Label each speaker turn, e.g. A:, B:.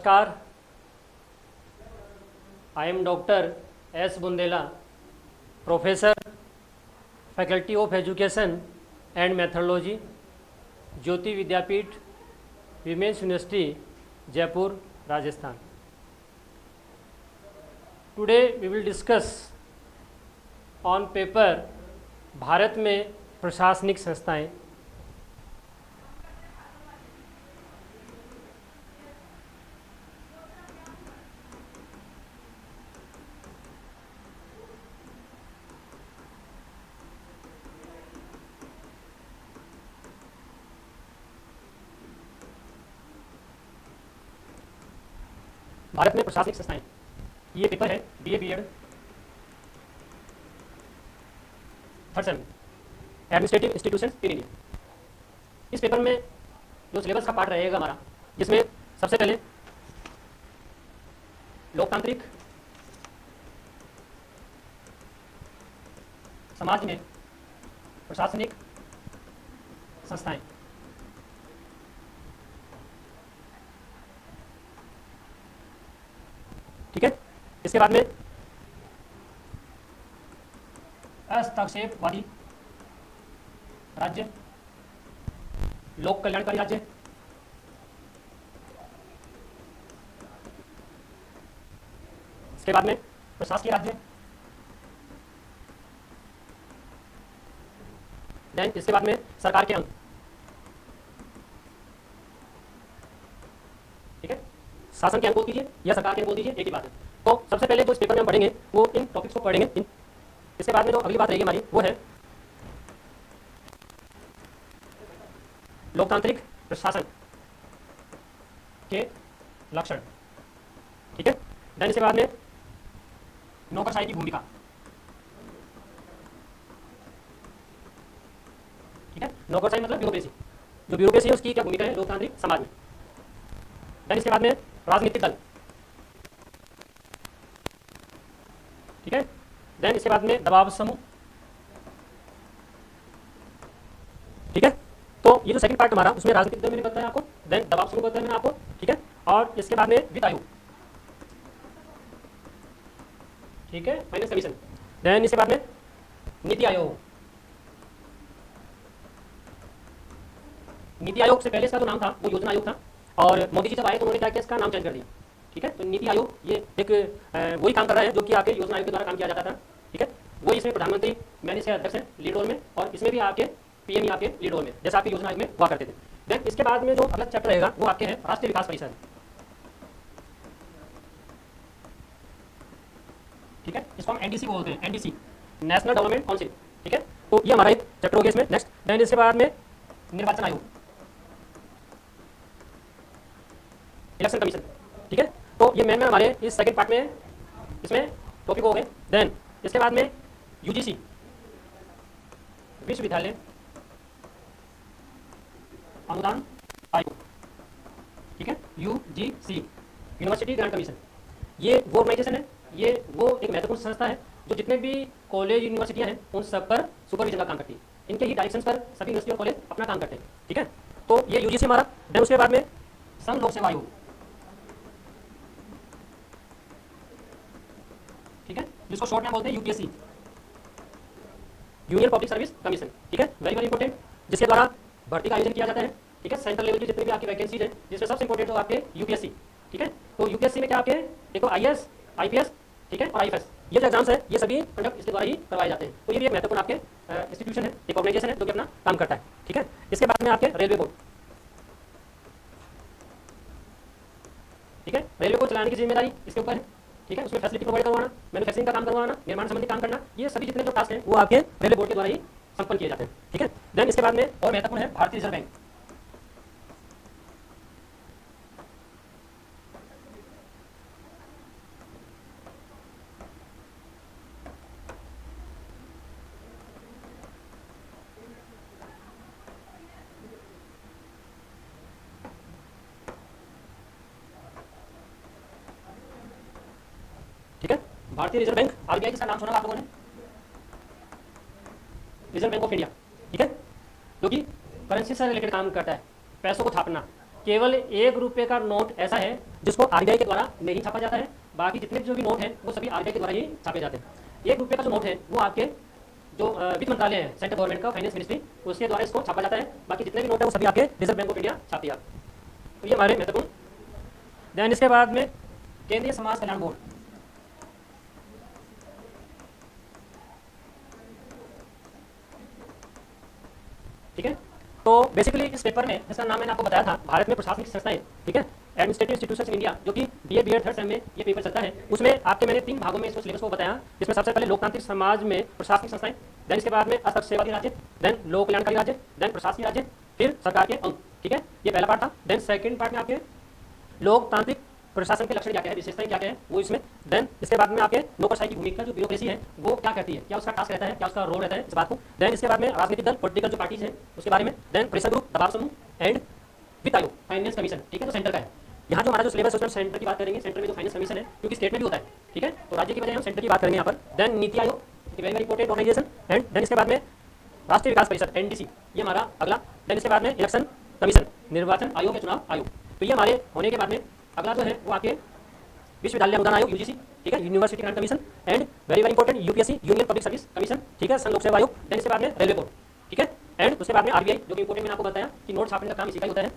A: नमस्कार, I am doctor S Bundela, professor, faculty of education and methodology, Jyoti Vidyapeeth, women's university, Jaipur, Rajasthan. Today we will discuss on paper Bharat में प्रशासनिक संस्थाएं। भारत में प्रशासनिक संस्थाएं, ये पेपर है BA BEd third sem administrative institutions in India. इस पेपर में जो सिलेबस का पार्ट रहेगा हमारा, जिसमें सबसे पहले लोकतांत्रिक समाज में प्रशासनिक संस्थाएं, ठीक है। इसके बाद में हस्तक्षेपवादी राज्य, लोक कल्याणकारी राज्य, इसके बाद में प्रशासकीय राज्य, देन इसके बाद में सरकार के अंग, ठीक है। शासन के अंग बोल दीजिए या सरकार के अंग बोल दीजिए, एक ही बात है। तो सबसे पहले जो इस पेपर में हम पढ़ेंगे वो इन टॉपिक्स को पढ़ेंगे। इसके बाद में जो अगली बात रहेगी हमारी वो है लोकतांत्रिक प्रशासन के लक्षण, ठीक है। देन इसके बाद में नौकरशाही की भूमिका, ठीक है। नौकरशाही मतलब ब्यूरोक्रेसी, जो ब्यूरोक्रेसी है उसकी क्या भूमिका है लोकतांत्रिक समाज में। देन इसके बाद में राजनीतिक दल, ठीक है। देन इसके बाद में दबाव समूह, ठीक है। तो ये जो सेकंड पार्ट हमारा, उसमें राजनीतिक दल मैंने बताया आपको, देन दबाव समूह बताया मैंने आपको, ठीक है। और इसके बाद में वित्त आयोग, ठीक है, फाइनेंस कमीशन। देन इसके बाद में नीति आयोग। नीति आयोग से पहले इसका जो नाम था वो योजना आयोग था, और मोदी जी जब आए तो उन्होंने क्या किया, इसका नाम चेंज कर दिया, ठीक है। तो नीति आयोग ये एक वही काम कर रहा है जो कि आपके योजना आयोग के द्वारा काम किया जाता था, ठीक है। वही इसमें प्रधानमंत्री मैंने इसके अध्यक्ष हैं लीड रोल में, और इसमें भी आपके पीएम ही आपके लीड रोल में, जैसे आपके योजना आयोग में हुआ करते थे। देन इसके बाद में जो अगला चैप्टर रहेगा वो आपके है राष्ट्रीय विकास परिषद, ठीक है। इसको हम एनडीसी बोलते हैं, एनडीसी, नेशनल डेवलपमेंट काउंसिल, ठीक है। तो ये हमारा एक चैप्टर हो गया इसमें। नेक्स्ट देन इसके बाद में निर्वाचन आयोग, इलेक्शन कमीशन, ठीक है। तो ये मेन में हमारे इस सेकंड पार्ट में इसमें टॉपिक हो गए। देन इसके बाद में यूजीसी, विश्वविद्यालय अनुदान आयोग, ठीक है, यूजीसी, यूनिवर्सिटी ग्रांट कमीशन। ये वो ऑर्गेनाइजेशन है, ये वो एक महत्वपूर्ण संस्था है जो जितने भी कॉलेज यूनिवर्सिटियां हैं उन सब पर सुपरविजन का काम करती है। इनके ही डायरेक्शन पर सभी यूनिवर्सिटी और कॉलेज अपना काम करते हैं, ठीक है। तो ये यूजीसी हमारा। देन उसके बाद में संघ लोक सेवा आयोग, ठीक है, जिसको शॉर्ट में बोलते हैं UPSC, union public service commission, ठीक है, वेरी वेरी इंपॉर्टेंट, जिसके द्वारा भर्ती का आयोजन किया जाता है, ठीक है। सेंट्रल लेवल की जितनी भी आपकी वैकेंसीज है, जिसमें सबसे इंपॉर्टेंट हो आपके यूपीएससी, ठीक है। तो यूपीएससी में क्या आपके देखो आईएएस, आईपीएस, ठीक है, और आईएफएस, ये जो एग्जाम्स है ये सभी कंडक्ट इसके द्वारा ही करवाए जाते हैं। तो ये भी एक महत्वपूर्ण आपके इंस्टीट्यूशन है, एक ऑर्गेनाइजेशन है जो कि अपना काम करता है, ठीक है। इसके बाद में आपके रेलवे बोर्ड, ठीक है, रेलवे को चलाने की जिम्मेदारी इसके ऊपर है, ठीक है। उसमें फैसिलिटी प्रोवाइड करवाना, मैन्युफैक्चरिंग का काम करवाना, निर्माण संबंधी काम करना, ये सभी जितने जो टास्क हैं वो आपके रेलवे बोर्ड के द्वारा ही संपन्न किए जाते हैं, ठीक है। देन इसके बाद में और महत्वपूर्ण है भारतीय रिजर्व बैंक, ठीक है। भारतीय रिजर्व बैंक, आरबीआई, जिसका नाम सुना आप लोगों ने, रिजर्व बैंक ऑफ इंडिया, ठीक है, जो कि करेंसी से रिलेटेड काम करता है, पैसों को छापना, केवल ₹1 का नोट ऐसा है जिसको आरबीआई के द्वारा नहीं छापा जाता है, बाकी जितने जो भी नोट हैं वो सभी आरबीआई के द्वारा ही छापे जाते हैं। ₹1 का जो नोट है वो आपके जो वित्त मंत्रालय है, सेंट्रल गवर्नमेंट का फाइनेंस मिनिस्ट्री, उसके द्वारा इसको छापा जाता है। बाकी जितने भी नोट है वो सभी आपके रिजर्व बैंक ऑफ इंडिया छापती है। तो ये हमारे महत्वपूर्ण। देन इसके बाद में केंद्रीय समाज कल्याण बोर्ड, ठीक है। तो बेसिकली इस पेपर में, जिसका नाम मैंने आपको बताया था, भारत में प्रशासनिक संस्थाएं, ठीक है, एडमिनिस्ट्रेटिव इंस्टीट्यूशंस इन इंडिया, जो कि बीए बीएड थर्ड सेम में ये पेपर चलता है, उसमें आपके मैंने 3 भागों में इसको सिलेबस को बताया, जिसमें सबसे पहले लोकतांत्रिक समाज में प्रशासनिक संस्थाएं, देन इसके बाद में असक्त सेवादी राज्य, देन लोक कल्याणकारी राज्य, देन प्रशासकीय राज्य, फिर सरकार के अंग, ठीक है। ये पहला पार्ट था। देन सेकंड पार्ट में आपके लोकतांत्रिक प्रशासन के लक्षण क्या क्या है, विशेषताएं क्या क्या है, वो इसमें। देन इसके बाद में आपके नौकरशाही की भूमिका, जो ब्यूरोक्रेसी है वो क्या करती है, क्या उसका टास्क रहता है, क्या उसका रोल रहता है, इस बात को। देन इसके बाद में राजनीतिक दल, पॉलिटिकल जो पार्टीज है उसके बारे में। देन प्रेशर ग्रुप, दबाव समूह, एंड वित्त आयोग, फाइनेंस कमीशन, ठीक है, तो सेंटर का है। यहाँ जो हमारा जो सिलेबस है उसमें सेंटर की बात करेंगे, सेंटर में जो फाइनेंस कमीशन है, क्योंकि स्टेट में भी होता है, ठीक है, तो राज्य की बजाय हम सेंटर की बात करेंगे यहाँ पर। Then NITI Aayog, very very important organisation, and then इसके बाद में राष्ट्रीय विकास परिषद, एनडीसी, ये हमारा अगला। देन इसके बाद में इलेक्शन कमीशन, निर्वाचन आयोग या चुनाव आयोग। तो ये हमारे होने के बाद में अगला जो है वो आपके विश्वविद्यालय अनुदान आयोग, यूजीसी, ठीक है, university grant commission, and very very important UPSC, union public service commission, ठीक है, संघ लोक सेवा आयोग। देन इसके बाद में रेलवे बोर्ड, ठीक है, एंड उसके बाद में आरबीआई, जो कि इंपॉर्टेंट मैंने आपको बताया कि नोट छापने का काम इसी का ही होता है।